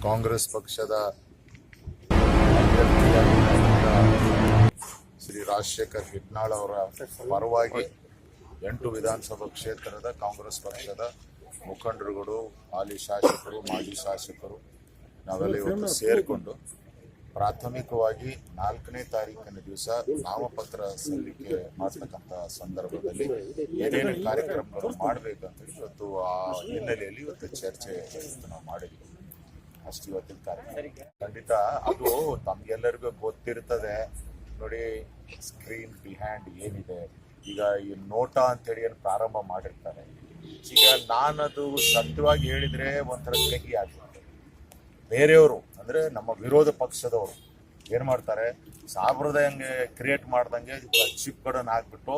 ಕಾಂಗ್ರೆಸ್ ಪಕ್ಷದ ಅಭ್ಯರ್ಥಿಯಾಗಿ ಶ್ರೀ ರಾಜಶೇಖರ್ ಹಿಟ್ನಾಳ್ ಅವರ ಪರವಾಗಿ 8 ವಿಧಾನಸಭಾ ಕ್ಷೇತ್ರದ ಕಾಂಗ್ರೆಸ್ ಪಕ್ಷದ ಮುಖಂಡರುಗಳು, ಹಾಲಿ ಶಾಸಕರು, ಮಾಜಿ ಶಾಸಕರು ನಾವೆಲ್ಲ ಇವತ್ತು ಸೇರಿಕೊಂಡು ಪ್ರಾಥಮಿಕವಾಗಿ 4ನೇ ತಾರೀಕಿನ ದಿವಸ ನಾಮಪತ್ರ ಸಲ್ಲಿಕೆ ಮಾಡ್ತಕ್ಕಂಥ ಸಂದರ್ಭದಲ್ಲಿ ಏನೇನು ಕಾರ್ಯಕ್ರಮಗಳು ಮಾಡಬೇಕಂತೇಳಿ ಇವತ್ತು ಆ ಹಿನ್ನೆಲೆಯಲ್ಲಿ ಇವತ್ತು ಚರ್ಚೆ ನಾವು ಮಾಡಿದ್ವಿ. ಅಷ್ಟು ಇವತ್ತಿನ ಕಾರ್ಯಕ್ರಮ. ಖಂಡಿತ ಅದು ತಮ್ಗೆಲ್ಲರಿಗೂ ಗೊತ್ತಿರ್ತದೆ ನೋಡಿ. ಸ್ಕ್ರೀನ್ ಬಿಹ್ಯಾಂಡ್ ಏನಿದೆ, ಈಗ ಈ ನೋಟ ಅಂತೇಳಿ ಏನು ಪ್ರಾರಂಭ ಮಾಡಿರ್ತಾರೆ. ಈಗ ನಾನದು ಸತ್ಯವಾಗಿ ಹೇಳಿದ್ರೆ ಒಂಥರ ಕಹಿ ಆಗುತ್ತೆ. ಬೇರೆಯವರು ಅಂದ್ರೆ ನಮ್ಮ ವಿರೋಧ ಪಕ್ಷದವರು ಏನ್ ಮಾಡ್ತಾರೆ, ಸಾಂಪ್ರದಾಯಂಗೆ ಕ್ರಿಯೇಟ್ ಮಾಡ್ದಂಗೆ ಚಿಪ್ಗಳನ್ನು ಹಾಕ್ಬಿಟ್ಟು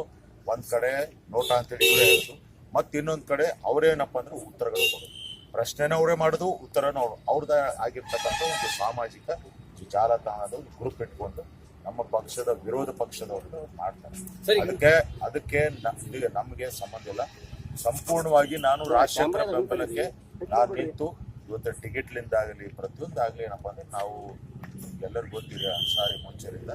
ಒಂದ್ ಕಡೆ ನೋಟ ಅಂತೇಳಿ ಇವರೇ ಹೇಳೋದು, ಮತ್ತೆ ಇನ್ನೊಂದ್ ಕಡೆ ಅವರೇನಪ್ಪ ಅಂದ್ರೆ ಉತ್ತರಗಳು ಕೊಡೋದು. ಪ್ರಶ್ನೆನ ಅವರೇ ಮಾಡೋದು, ಉತ್ತರನ ಅವ್ರದ್ದೇ ಆಗಿರ್ತಕ್ಕಂಥ ಒಂದು ಸಾಮಾಜಿಕ ಜಾಲತಾಣದ ಗ್ರೂಪ್ ಇಟ್ಕೊಂಡು ನಮ್ಮ ಪಕ್ಷದ ವಿರೋಧ ಪಕ್ಷದವರು ಮಾಡ್ತಾರೆ. ಅದಕ್ಕೆ ನಮಗೆ ಸಂಬಂಧ ಇಲ್ಲ. ಸಂಪೂರ್ಣವಾಗಿ ನಾನು ರಾಜಶೇಖರ ಬೆಂಬಲಕ್ಕೆ ನಾನು ನಿಂತು ಇವತ್ತು ಟಿಕೆಟ್ಲಿಂದಾಗಲಿ ಪ್ರತಿಯೊಂದಾಗಲಿ ಏನಪ್ಪ ಅಂದ್ರೆ ನಾವು ಎಲ್ಲರಿಗೂ ಗೊತ್ತಿದೆ, ಅನ್ಸಾರಿ ಮುಂಚೆಯಿಂದ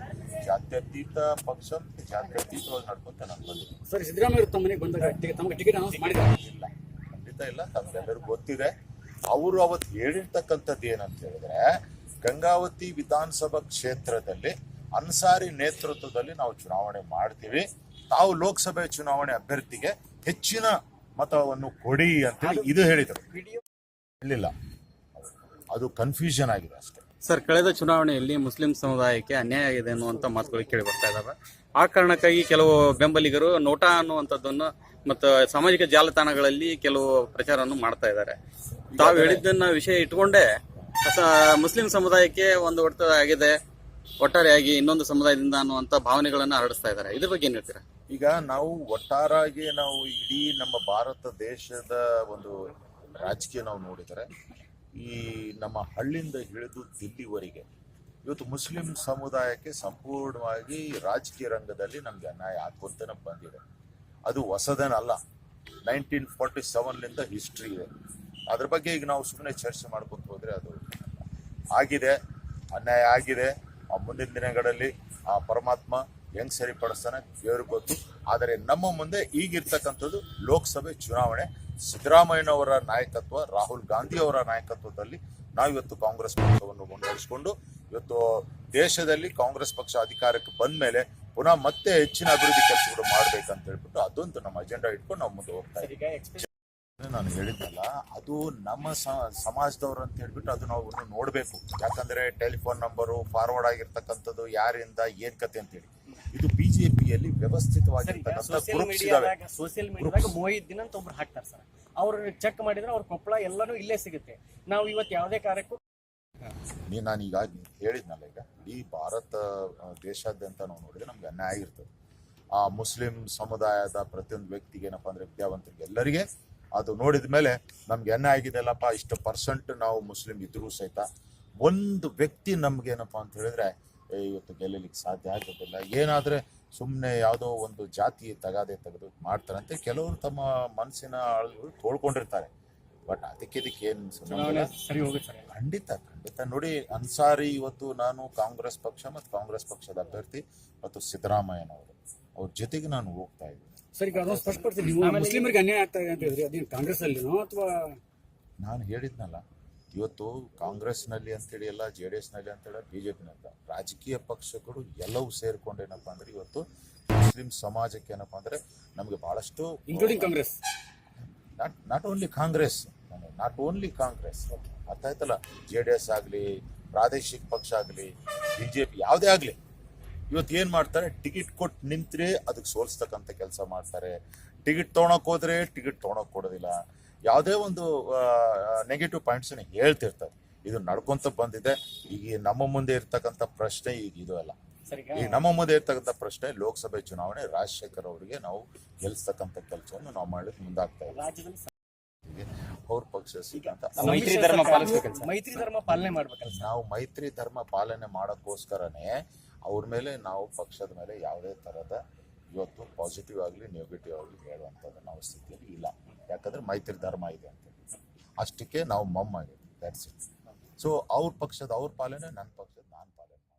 ಜಾತ್ಯತೀತ ಪಕ್ಷ ಜಾತ್ಯತೀತವಾಗಿ ನಡ್ಕೊಂತ ನಾನು ಬಂದಿದ್ದೀನಿ. ಸರ್, ಸಿದ್ದರಾಮಯ್ಯ ತಮ್ಮ ಮನೆಗೆ ಬಂದಾಗ ಟಿಕೆಟ್ ಅನೌನ್ಸ್ ಮಾಡಿದ್ದಾರೆ? ಇಲ್ಲ, ಖಂಡಿತ ಇಲ್ಲ. ತಮ್ಗೆಲ್ಲರಿಗೂ ಗೊತ್ತಿದೆ. ಅವರು ಅವತ್ತು ಹೇಳಿರ್ತಕ್ಕಂಥದ್ದು ಏನಂತ ಹೇಳಿದ್ರೆ, ಗಂಗಾವತಿ ವಿಧಾನಸಭಾ ಕ್ಷೇತ್ರದಲ್ಲಿ ಅನ್ಸಾರಿ ನೇತೃತ್ವದಲ್ಲಿ ನಾವು ಚುನಾವಣೆ ಮಾಡ್ತೀವಿ, ತಾವು ಲೋಕಸಭೆ ಚುನಾವಣೆ ಅಭ್ಯರ್ಥಿಗೆ ಹೆಚ್ಚಿನ ಮತವನ್ನು ಕೊಡಿ ಅಂತೇಳಿ ಇದು ಹೇಳಿದರು. ಹೇಳಿಲ್ಲ, ಅದು ಕನ್ಫ್ಯೂಷನ್ ಆಗಿದೆ ಅಷ್ಟೇ. ಸರ್, ಕಳೆದ ಚುನಾವಣೆಯಲ್ಲಿ ಮುಸ್ಲಿಂ ಸಮುದಾಯಕ್ಕೆ ಅನ್ಯಾಯ ಆಗಿದೆ ಅನ್ನುವಂಥ ಮಾತುಗಳು ಕೇಳಿ ಬರ್ತಾ ಇದ್ದಾವೆ. ಆ ಕಾರಣಕ್ಕಾಗಿ ಕೆಲವು ಬೆಂಬಲಿಗರು ನೋಟಾ ಅನ್ನುವಂಥದ್ದನ್ನು ಮತ್ತು ಸಾಮಾಜಿಕ ಜಾಲತಾಣಗಳಲ್ಲಿ ಕೆಲವು ಪ್ರಚಾರವನ್ನು ಮಾಡ್ತಾ ಇದ್ದಾರೆ. ತಾವು ಹೇಳಿದ್ದನ್ನ ವಿಷಯ ಇಟ್ಕೊಂಡೇ ಮುಸ್ಲಿಂ ಸಮುದಾಯಕ್ಕೆ ಒಂದು ಹೊಡೆತ ಆಗಿದೆ, ಒಟ್ಟಾರೆಯಾಗಿ ಇನ್ನೊಂದು ಸಮುದಾಯದಿಂದ ಅನ್ನುವಂಥ ಭಾವನೆಗಳನ್ನು ಹರಡಿಸ್ತಾ ಇದ್ದಾರೆ. ಇದ್ರ ಬಗ್ಗೆ ಏನ್ ಹೇಳ್ತೀರಾ? ಈಗ ನಾವು ಒಟ್ಟಾರಾಗಿ ನಾವು ಇಡೀ ನಮ್ಮ ಭಾರತ ದೇಶದ ಒಂದು ರಾಜಕೀಯ ನಾವು ನೋಡಿದರೆ, ಈ ನಮ್ಮ ಹಳ್ಳಿಯಿಂದ ಹಿಡಿದು ದಿಲ್ಲಿವರೆಗೆ ಇವತ್ತು ಮುಸ್ಲಿಂ ಸಮುದಾಯಕ್ಕೆ ಸಂಪೂರ್ಣವಾಗಿ ರಾಜಕೀಯ ರಂಗದಲ್ಲಿ ನಮ್ಗೆ ಅನ್ಯಾಯ ಆಗ್ಕೊಂತಾನೆ ಬಂದಿದೆ. ಅದು ಹೊಸದೇನಲ್ಲ, 1947ಲಿಂದ ಹಿಸ್ಟ್ರಿ ಇದೆ. ಅದ್ರ ಬಗ್ಗೆ ಈಗ ನಾವು ಸುಮ್ಮನೆ ಚರ್ಚೆ ಮಾಡ್ಕೊಂತ ಹೋದ್ರೆ ಅದು ಆಗಿದೆ, ಅನ್ಯಾಯ ಆಗಿದೆ. ಆ ಮುಂದಿನ ದಿನಗಳಲ್ಲಿ ಆ ಪರಮಾತ್ಮ ಹೆಂಗ್ ಸರಿಪಡಿಸ್ತಾನೆ ದೇವ್ರಿಗೆ ಗೊತ್ತು. ಆದರೆ ನಮ್ಮ ಮುಂದೆ ಈಗಿರ್ತಕ್ಕಂಥದ್ದು ಲೋಕಸಭೆ ಚುನಾವಣೆ. ಸಿದ್ದರಾಮಯ್ಯನವರ ನಾಯಕತ್ವ, ರಾಹುಲ್ ಗಾಂಧಿ ಅವರ ನಾಯಕತ್ವದಲ್ಲಿ ನಾವಿವತ್ತು ಕಾಂಗ್ರೆಸ್ ಪಕ್ಷವನ್ನು ಮುನ್ನಡೆಸಿಕೊಂಡು ಇವತ್ತು ದೇಶದಲ್ಲಿ ಕಾಂಗ್ರೆಸ್ ಪಕ್ಷ ಅಧಿಕಾರಕ್ಕೆ ಬಂದ ಮೇಲೆ ಪುನಃ ಮತ್ತೆ ಹೆಚ್ಚಿನ ಅಭಿವೃದ್ಧಿ ಕೆಲಸಗಳು ಮಾಡ್ಬೇಕಂತ ಹೇಳ್ಬಿಟ್ಟು ಅದೊಂದು ನಮ್ಮ ಅಜೆಂಡಾ ಇಟ್ಕೊಂಡು ನಾವು ಮುಂದೆ ಹೋಗ್ತಾ ಇದ್ದೀವಿ. ನಾನು ಹೇಳಿದ್ನಲ್ಲ, ಅದು ನಮ್ಮ ಸಮಾಜದವ್ರು ಅಂತ ಹೇಳ್ಬಿಟ್ಟು ಅದು ನಾವು ನೋಡ್ಬೇಕು. ಯಾಕಂದ್ರೆ ಟೆಲಿಫೋನ್ ನಂಬರು ಫಾರ್ವರ್ಡ್ ಆಗಿರ್ತಕ್ಕಂಥದ್ದು ಯಾರಿಂದ ಏನ್ ಕತೆ ಅಂತೇಳಿ ಇದು ಬಿಜೆಪಿಯಲ್ಲಿ ವ್ಯವಸ್ಥಿತವಾಗಿರ್ತಕ್ಕಂಥ ಗ್ರೂಪ್ಸ್ ಇದಾವೆ. ಸೋಷಿಯಲ್ ಮೀಡಿಯಾದಾಗ ಮೋಹಿತ್ ದಿನ ಅಂತ ಒಬ್ರು ಹಾಕ್ತಾರೆ ಸರ್. ಅವ್ರು ಚೆಕ್ ಮಾಡಿದ್ರೆ ಅವ್ರ ಕೊಪ್ಪಳ ಎಲ್ಲಾನು ಇಲ್ಲೇ ಸಿಗುತ್ತೆ. ನಾವು ಇವತ್ತು ಯಾವುದೇ ಕಾರ್ಯಕ್ಕೂ ನಾನು ಈಗ ಹೇಳಿದ್ನಲ್ಲ, ಈಗ ಇಡೀ ಭಾರತ ದೇಶಾದ್ಯಂತ ನಾವು ನೋಡಿದ್ರೆ ನಮ್ಗೆ ಅನ್ಯಾಯ ಆಗಿರ್ತದೆ. ಆ ಮುಸ್ಲಿಂ ಸಮುದಾಯದ ಪ್ರತಿಯೊಂದು ವ್ಯಕ್ತಿಗೆ ಏನಪ್ಪಾ ಅಂದ್ರೆ ವಿದ್ಯಾವಂತರಿಗೆ ಎಲ್ಲರಿಗೆ ಅದು ನೋಡಿದ ಮೇಲೆ ನಮ್ಗೆ ಅನ್ಯಾಯ ಆಗಿದೆಲ್ಲಪ್ಪ. ಇಷ್ಟು ಪರ್ಸೆಂಟ್ ನಾವು ಮುಸ್ಲಿಂ ಇದ್ರೂ ಸಹಿತ ಒಂದು ವ್ಯಕ್ತಿ ನಮ್ಗೆ ಏನಪ್ಪಾ ಅಂತ ಹೇಳಿದ್ರೆ ಇವತ್ತು ಗೆಲ್ಲಲಿಕ್ಕೆ ಸಾಧ್ಯ ಆಗೋದಿಲ್ಲ. ಏನಾದ್ರೆ ಸುಮ್ಮನೆ ಯಾವುದೋ ಒಂದು ಜಾತಿ ತಗಾದೆ ತೆಗೆದು ಮಾಡ್ತಾರಂತೆ ಕೆಲವರು ತಮ್ಮ ಮನಸ್ಸಿನ ಆಳುಗಳು ತೋಳ್ಕೊಂಡಿರ್ತಾರೆ. ಬಟ್ ಅದಕ್ಕೆ ಏನು ಸರಿ ಹೋಗುತ್ತೆ. ಖಂಡಿತ ನೋಡಿ, ಅನ್ಸಾರಿ ಇವತ್ತು ನಾನು ಕಾಂಗ್ರೆಸ್ ಪಕ್ಷ ಮತ್ತು ಕಾಂಗ್ರೆಸ್ ಪಕ್ಷದ ಅಭ್ಯರ್ಥಿ ಮತ್ತು ಸಿದ್ದರಾಮಯ್ಯನವರು ಅವ್ರ ಜೊತೆಗೆ ನಾನು ಹೋಗ್ತಾ ಇದ್ದೀನಿ. ಸರಿ, ಸ್ಪಷ್ಟಪಡ್ತೀನಿ. ಮುಸ್ಲಿಮರಿಗೆ ಅನ್ಯಾಯ ಆಗ್ತಾ ಇದೆ ಅಂತ ಹೇಳಿದ್ರೆ ಅದೇನು ಕಾಂಗ್ರೆಸ್ ಅಲ್ಲಿನೋ ಅಥವಾ? ನಾನು ಹೇಳಿದ್ನಲ್ಲ, ಇವತ್ತು ಕಾಂಗ್ರೆಸ್ನಲ್ಲಿ ಅಂತೇಳಿ ಎಲ್ಲ, JDS ನಲ್ಲಿ ಅಂತೇಳಿ, ಬಿಜೆಪಿನಲ್ಲ, ರಾಜಕೀಯ ಪಕ್ಷಗಳು ಎಲ್ಲವೂ ಸೇರ್ಕೊಂಡು ಏನಪ್ಪ ಅಂದ್ರೆ ಇವತ್ತು ಮುಸ್ಲಿಂ ಸಮಾಜಕ್ಕೆ ಏನಪ್ಪ ಅಂದ್ರೆ ನಮಗೆ ಬಹಳಷ್ಟು, including Congress, not only Congress ಅರ್ಥ ಆಯ್ತಲ್ಲ. JDS ಆಗಲಿ, ಪ್ರಾದೇಶಿಕ ಪಕ್ಷ ಆಗಲಿ, ಬಿಜೆಪಿ ಯಾವುದೇ ಆಗಲಿ, ಇವತ್ತು ಏನ್ ಮಾಡ್ತಾರೆ, ಟಿಕೆಟ್ ಕೊಟ್ಟು ನಿಂತ್ರೆ ಅದಕ್ಕೆ ಸೋಲ್ಸ್ತಕ್ಕಂಥ ಕೆಲಸ ಮಾಡ್ತಾರೆ. ಟಿಕೆಟ್ ತೊಗೊಳಕ್ ಹೋದ್ರೆ ಟಿಕೆಟ್ ತೊಗೊಳಕ್ ಕೊಡೋದಿಲ್ಲ. ಯಾವುದೇ ಒಂದು ನೆಗೆಟಿವ್ ಪಾಯಿಂಟ್ಸ್ ಹೇಳ್ತಿರ್ತಾರೆ. ಇದು ನಡ್ಕೊಂತ ಬಂದಿದೆ. ಈಗ ನಮ್ಮ ಮುಂದೆ ಇರ್ತಕ್ಕಂಥ ಪ್ರಶ್ನೆ ಈಗ ಇದು ಅಲ್ಲ. ಈಗ ನಮ್ಮ ಮುಂದೆ ಇರ್ತಕ್ಕಂಥ ಪ್ರಶ್ನೆ ಲೋಕಸಭೆ ಚುನಾವಣೆ ರಾಜಶೇಖರ್ ಅವರಿಗೆ ನಾವು ಗೆಲ್ಸ್ತಕ್ಕಂಥ ಕೆಲಸವನ್ನು ನಾವು ಮಾಡ್ಲಿಕ್ಕೆ ಮುಂದಾಗ್ತಾ ಇದ್ದೀವಿ. ಅವ್ರ ಪಕ್ಷ ಸಿಗಂತ ಮೈತ್ರಿ ಧರ್ಮ ಪಾಲನೆ ಮಾಡ್ಬೇಕಲ್ಲ. ನಾವು ಮೈತ್ರಿ ಧರ್ಮ ಪಾಲನೆ ಮಾಡೋಕ್ಕೋಸ್ಕರನೇ ಅವ್ರ ಮೇಲೆ ನಾವು ಪಕ್ಷದ ಮೇಲೆ ಯಾವುದೇ ತರದ ಇವತ್ತು ಪಾಸಿಟಿವ್ ಆಗಲಿ ನೆಗೆಟಿವ್ ಆಗಲಿ ಹೇಳುವಂಥದ್ದು ನಾವು ಸ್ಥಿತಿಯಲ್ಲಿ ಇಲ್ಲ. ಯಾಕಂದ್ರೆ ಮೈತ್ರಿ ಧರ್ಮ ಇದೆ ಅಂತ ಅಷ್ಟಕ್ಕೆ ನಾವು ಮಮ್ಮಾಗಿದೆ. That's it. ಸೊ ಅವ್ರ ಪಕ್ಷದ ಅವ್ರ ಪಾಲನೆ, ನನ್ನ ಪಕ್ಷದ ನಾನು ಪಾಲನೆ.